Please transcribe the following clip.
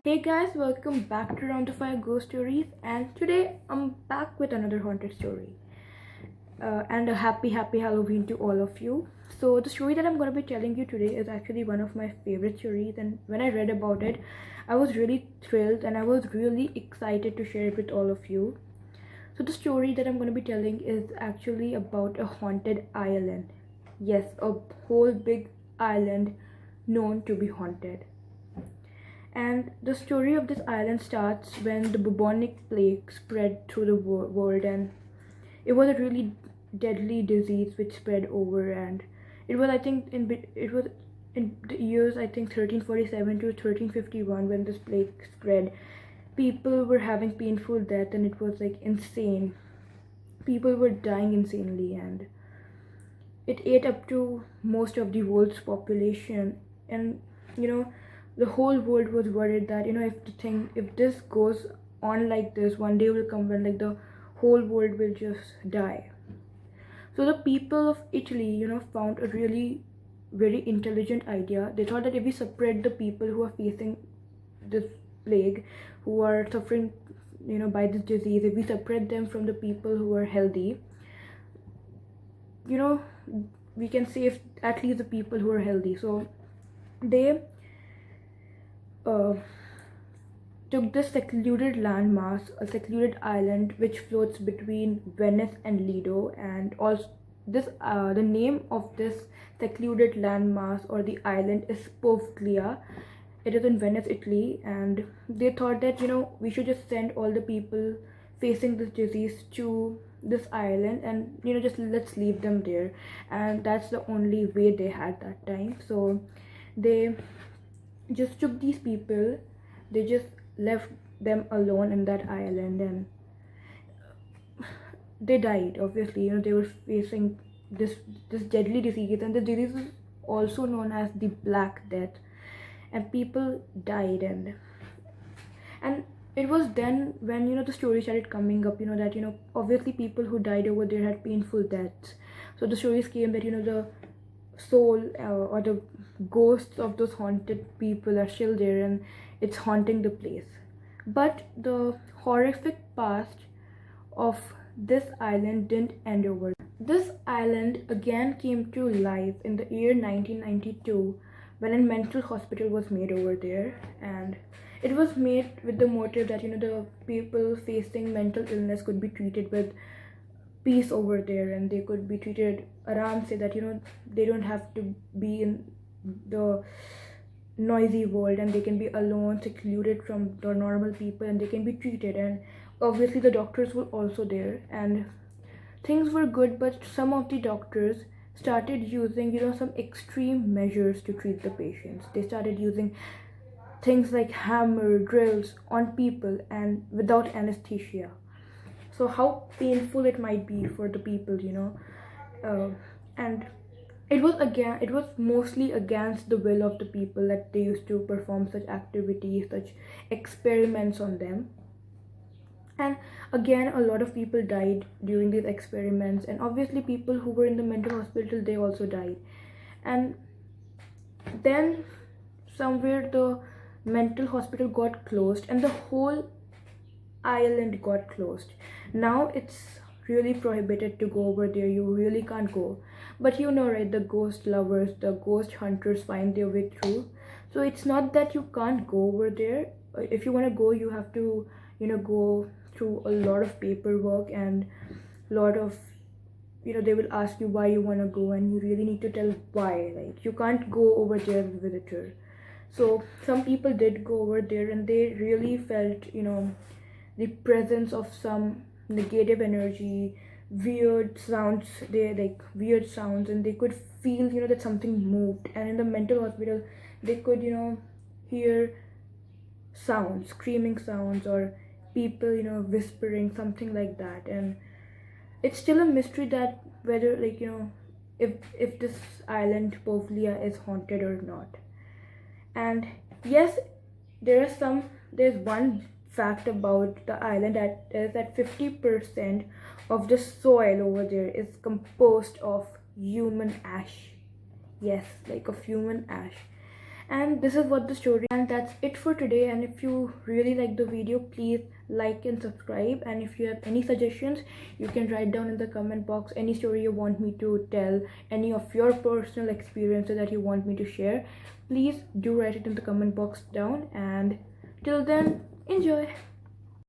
Hey guys, welcome back to Round the Fire Ghost Stories, and today I'm back with another haunted story. And a happy Halloween to all of you. So, the story that I'm going to be telling you today is actually one of my favorite stories, and when I read about it, I was really thrilled and I was really excited to share it with all of you. So, the story that I'm going to be telling is actually about a haunted island. Yes, a whole big island known to be haunted. And the story of this island starts when the bubonic plague spread through the world, and it was a really deadly disease which spread over. And it was, I think, it was in the years, I think, 1347 to 1351 when this plague spread. People were having painful death, and it was like insane. People were dying insanely, and it ate up to most of the world's population. And you know the whole world was worried that if this goes on like this, one day will come when like the whole world will just die. So the people of Italy found a really very intelligent idea. They thought that if we separate the people who are facing this plague, who are suffering by this disease, if we separate them from the people who are healthy, you know we can save at least the people who are healthy. So they uh, took this secluded landmass, a secluded island which floats between Venice and Lido, and also the name of this secluded landmass or the island is Poveglia. It is in Venice, Italy, and they thought that we should just send all the people facing this disease to this island, and just let's leave them there, and that's the only way they had that time. So they just took these people, they just left them alone in that island, and they died. Obviously they were facing this deadly disease, and the disease is also known as the Black Death, and people died. And it was then when the story started coming up, that obviously people who died over there had painful deaths. So the stories came that the soul or the ghosts of those haunted people are still there, and it's haunting the place. But the horrific past of this island didn't end over. This island again came to life in the year 1992 when a mental hospital was made over there, and it was made with the motive that the people facing mental illness could be treated with peace over there, and they could be treated around, say that they don't have to be in the noisy world, and they can be alone, secluded from the normal people, and they can be treated. And obviously the doctors were also there, and things were good. But some of the doctors started using some extreme measures to treat the patients. They started using things like hammer drills on people and without anesthesia. So how painful it might be for the people, and it was mostly against the will of the people that they used to perform such activities, such experiments on them. And again, a lot of people died during these experiments, and obviously people who were in the mental hospital, they also died. And then somewhere the mental hospital got closed, and the whole island got closed. Now it's really prohibited to go over there. You really can't go. But right, the ghost lovers, the ghost hunters find their way through. So it's not that you can't go over there. If you want to go, you have to go through a lot of paperwork, and lot of they will ask you why you want to go, and you really need to tell why. Like, you can't go over there as a visitor. So some people did go over there, and they really felt the presence of some negative energy, weird sounds. They like weird sounds, and they could feel that something moved. And in the mental hospital, they could hear sounds, screaming sounds, or people whispering, something like that. And it's still a mystery that whether if this island Poveglia is haunted or not. And yes, there's one fact about the island, that is that 50% of the soil over there is composed of human ash. Yes, like of human ash. And this is what the story, and that's it for today. And if you really like the video, please like and subscribe. And if you have any suggestions, you can write down in the comment box any story you want me to tell, any of your personal experiences that you want me to share. Please do write it in the comment box down, and till then, enjoy.